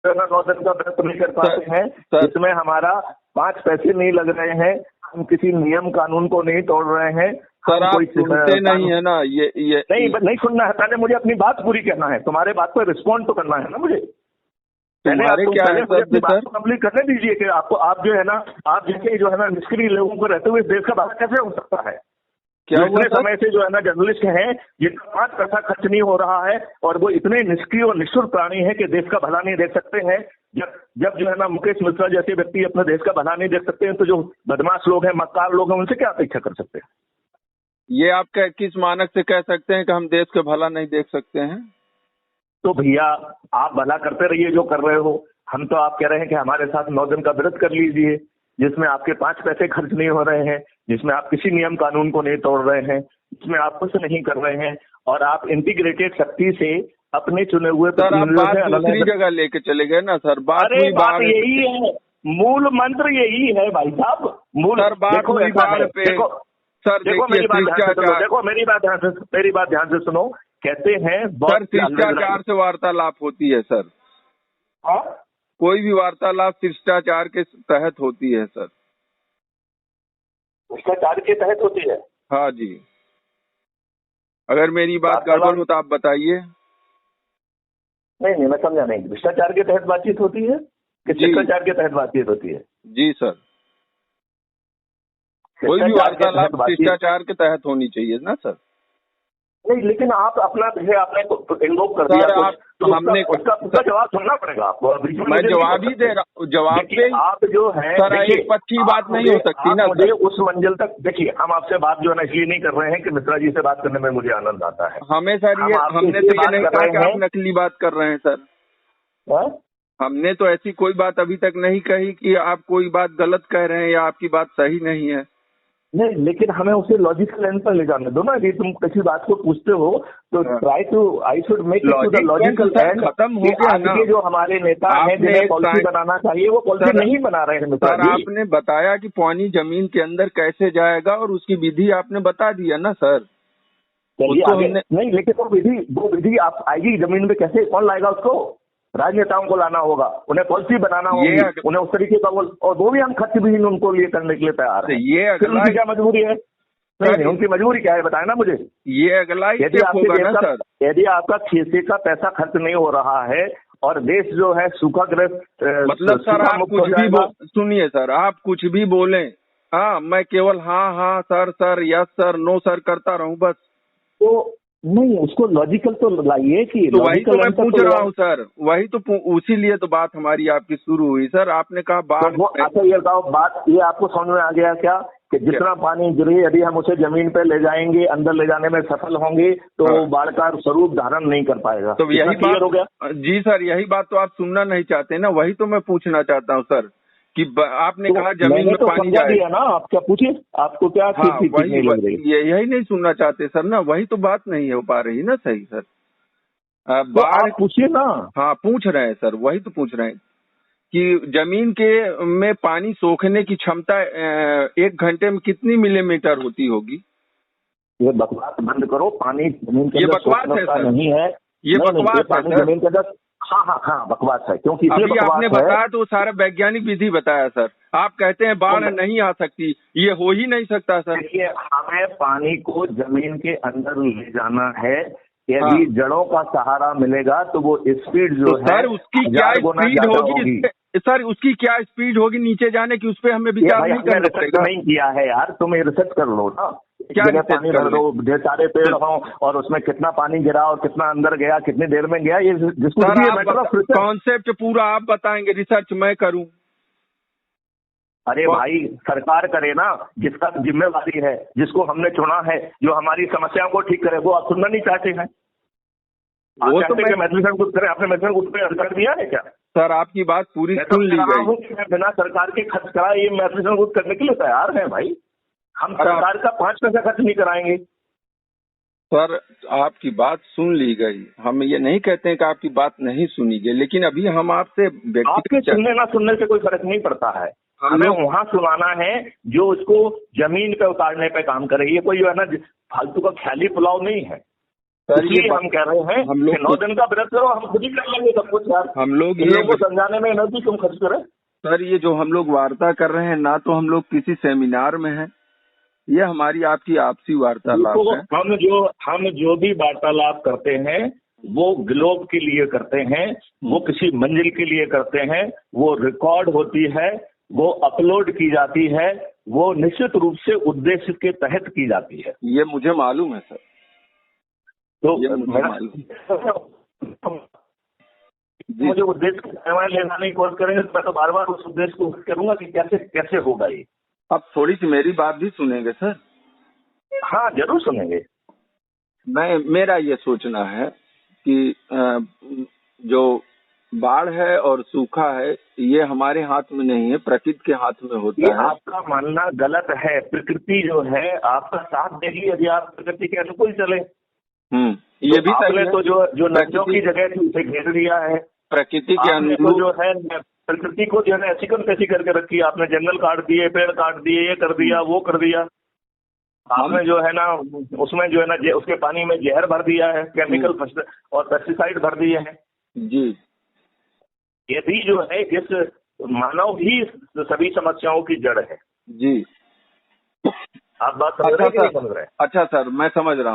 नौदन का व्रत नहीं कर पाते हैं, इसमें हमारा 5 पैसे नहीं लग रहे हैं, हम किसी नियम कानून को नहीं तोड़ रहे हैं। सर आप सुनते नहीं है ना, ये नहीं सुनना है, पहले मुझे अपनी बात पूरी करना है, तुम्हारे बात पर रिस्पॉन्ड तो करना है ना मुझे। पहले अपनी बात को कंप्लीट करने दीजिए कि आपको, आप जो है ना, आप जैसे जो है ना निष्क्रिय लोगों को रहते हुए देश का भला कैसे हो सकता है? क्या इतने समय से जो है ना जर्नलिस्ट हैं जिनका 5 पैसा खर्च नहीं हो रहा है और वो इतने निष्क्रिय और निष्ठुर प्राणी हैं कि देश का भला नहीं देख सकते हैं। जब जो है ना मुकेश मिश्रा जैसे व्यक्ति अपने देश का भला नहीं देख सकते हैं, तो जो बदमाश लोग हैं, मक्कार लोग हैं, उनसे क्या अपेक्षा कर सकते हैं? ये आप किस मानक से कह सकते हैं कि हम देश का भला नहीं देख सकते हैं? तो भैया आप भला करते रहिए जो कर रहे हो, हम तो आप कह रहे हैं कि हमारे साथ 9 दिन का व्रत कर लीजिए, जिसमें आपके 5 पैसे खर्च नहीं हो रहे हैं, जिसमें आप किसी नियम कानून को नहीं तोड़ रहे हैं, जिसमें आप कुछ नहीं कर रहे हैं, और आप इंटीग्रेटेड शक्ति से अपने चुने हुए दूसरी जगह लेके चले गए ना सर। बात यही है, मूल मंत्र यही है भाई साहब। मूल सर देखो मेरी बात ध्यान से सुनो। कहते हैं सर शिष्टाचार से वार्तालाप होती है सर। हाँ, कोई भी वार्तालाप शिष्टाचार के तहत होती है सर। शिष्टाचार के तहत होती है? हाँ जी। अगर मेरी बात गड़बड़ हो तो आप बताइए। नहीं मैं समझा नहीं। भ्रष्टाचार के तहत बातचीत होती है कि शिष्टाचार के तहत बातचीत होती है? जी सर, कोई भी वार्तालाप शिष्टाचार के तहत होनी चाहिए ना सर। नहीं, लेकिन आप अपना आपने इन्वोक कर दिया कुछ, तो हमने उसका जवाब सुनना पड़ेगा आपको। मैं जवाब ही दे रहा हूँ। जवाब पे आप जो है सर एक पक्षी बात नहीं हो सकती ना। मुझे उस मंजिल तक देखिए, हम आपसे बात जो है ना इसलिए नहीं कर रहे हैं कि मिश्रा जी से बात करने में मुझे आनंद आता है। हमें सर ये हमने तो ये नहीं कहा कि आप नकली बात कर रहे हैं सर। हमने तो ऐसी कोई बात अभी तक नहीं कही कि आप कोई बात गलत कह रहे हैं या आपकी बात सही नहीं है। नहीं, लेकिन हमें उसे लॉजिकल एंड पर ले जाने दो ना। यदि तुम किसी बात को पूछते हो तो try to I should make it to the logical end. खत्म हो गया ना। जो हमारे नेता हैं जिन्हें पॉलिसी बनाना चाहिए वो पॉलिसी नहीं बना रहे हैं। सर आपने बताया कि पानी जमीन के अंदर कैसे जाएगा और उसकी विधि आपने बता दिया ना सर। नहीं, लेकिन वो विधि आप आएगी जमीन में कैसे, कौन लाएगा उसको? राजनेताओं को लाना होगा, उन्हें पॉलिसी बनाना होगी, उन्हें उस तरीके का और वो भी हम खर्च भी उनको लिए करने के लिए तैयार है। ये अगला क्या मजबूरी है? नहीं, उनकी मजबूरी क्या है बताए ना मुझे। ये अगला यदि आपका खीसे का पैसा खर्च नहीं हो रहा है और देश जो है सूखाग्रस्त, मतलब सर आप कुछ भी सुनिए सर, आप कुछ भी बोले, हाँ मैं केवल हाँ sir yes sir no sir करता रहूं बस। तो नहीं, उसको लॉजिकल तो लाइए कि तो वही तो मैं पूछ रहा हूँ सर, वही तो उसी लिए तो बात हमारी आपकी शुरू हुई सर। आपने कहा बात तो अच्छा ये बताओ, बात ये आपको समझ में आ गया क्या कि जितना पानी गिरे यदि हम उसे जमीन पे ले जाएंगे, अंदर ले जाने में सफल होंगे तो बाढ़ का स्वरूप धारण नहीं कर पाएगा। तो यही बात हो गया जी सर। यही बात तो आप सुनना नहीं चाहते ना, वही तो मैं पूछना चाहता हूँ सर कि आपने कहा जमीन में पानी जाए ना। आप क्या पूछिए, आपको क्या यही नहीं सुनना चाहते सर ना। वही तो बात नहीं हो पा रही ना सही सर। बाढ़ पूछिए ना। हाँ पूछ रहे हैं सर, वही तो पूछ रहे हैं कि जमीन के में पानी सोखने की क्षमता 1 घंटे में कितनी मिलीमीटर होती होगी? ये बकवास बंद करो। पानी जमीन के ये बकवास है सर, नहीं है ये बकवास है सर। जमीन के अंदर हाँ बकवास है, क्योंकि अभी आपने बताया तो सारा वैज्ञानिक विधि बताया सर। आप कहते हैं बाढ़ नहीं आ सकती, ये हो ही नहीं सकता सर। देखिए, हमें पानी को जमीन के अंदर ले जाना है। यदि जड़ों का सहारा मिलेगा तो वो स्पीड जो है सर उसकी क्या स्पीड होगी सर, उसकी क्या स्पीड होगी नीचे जाने की, उस पर हमें विचार नहीं करना पड़ेगा। नहीं किया है यार, तुम रिसर्च कर लो ना। क्या पानी भर दो, ढेर सारे पेड़ हों और उसमें कितना पानी गिरा और कितना अंदर गया, कितनी देर में गया, ये जिसको कॉन्सेप्ट पूरा आप बताएंगे, रिसर्च मैं करूं? अरे भाई सरकार करे ना, जिसका जिम्मेवारी है, जिसको हमने चुना है, जो हमारी समस्याओं को ठीक करे, वो आप सुनना नहीं चाहते हैं। वो तो मैथिली कुछ करे, आपने मैथिली कुछ पे अधिकार दिया है क्या? सर आपकी बात पूरी सुन ली गई। मैं बिना सरकार के खर्च कराए ये मैथिली कुछ करने के लिए तैयार है भाई। हम सरकार का 5 पैसा खर्च नहीं कराएंगे। सर आपकी बात सुन ली गई, हम ये नहीं कहते हैं कि आपकी बात नहीं सुनी गई, लेकिन अभी हम आपसे आपके सुनने ना सुनने से कोई फर्क नहीं पड़ता है। हमें वहाँ सुनाना है जो उसको जमीन पे उतारने पे काम करे। ये कोई जो है ना फालतू का ख्याली पुलाव नहीं है। इसलिए हम कह रहे हैं कि 9 दिन का व्रत करो, हम खुद ही कर लेंगे सब कुछ यार। हम लोग इन लोगों को समझाने में एनर्जी क्यों खर्च करें सर? ये जो हम लोग वार्ता कर रहे हैं ना, तो हम लोग किसी सेमिनार में हैं, ये हमारी आपकी आपसी वार्तालाप है। हम जो भी वार्तालाप करते हैं वो ग्लोब के लिए करते हैं, वो किसी मंजिल के लिए करते हैं, वो रिकॉर्ड होती है, वो अपलोड की जाती है, वो निश्चित रूप से उद्देश्य के तहत की जाती है। ये मुझे मालूम है सर, तो ये मुझे मालूम। मुझे उद्देश्य की पैमाने लेना नहीं कोशिश करेंगे तो मैं तो बार बार उस उद्देश्य को करूंगा कि कैसे कैसे होगा ये। अब थोड़ी सी मेरी बात भी सुनेंगे सर? हाँ जरूर सुनेंगे। मेरा ये सोचना है कि जो बाढ़ है और सूखा है ये हमारे हाथ में नहीं है, प्रकृति के हाथ में होता है। आपका मानना गलत है। प्रकृति जो है आपका साथ देगी यदि आप प्रकृति के अनुकूल चले। ये भी आपने तो जो नदियों की जगह थी उसे घेर दिया है। प्रकृति के अनुकूल जो है प्रकृति को जो है ऐसी कम कैसी करके रखी। आपने जंगल काट दिए, पेड़ काट दिए, ये कर दिया, वो कर दिया। आपने जो है ना उसमें जो है ना उसके पानी में जहर भर दिया है, केमिकल और पेस्टिसाइड भर दिए हैं जी। ये भी जो है इस मानव ही सभी समस्याओं की जड़ है जी। आप बात समझ रहे हैं कि नहीं समझ रहे हैं? अच्छा सर, मैं समझ रहा हूँ।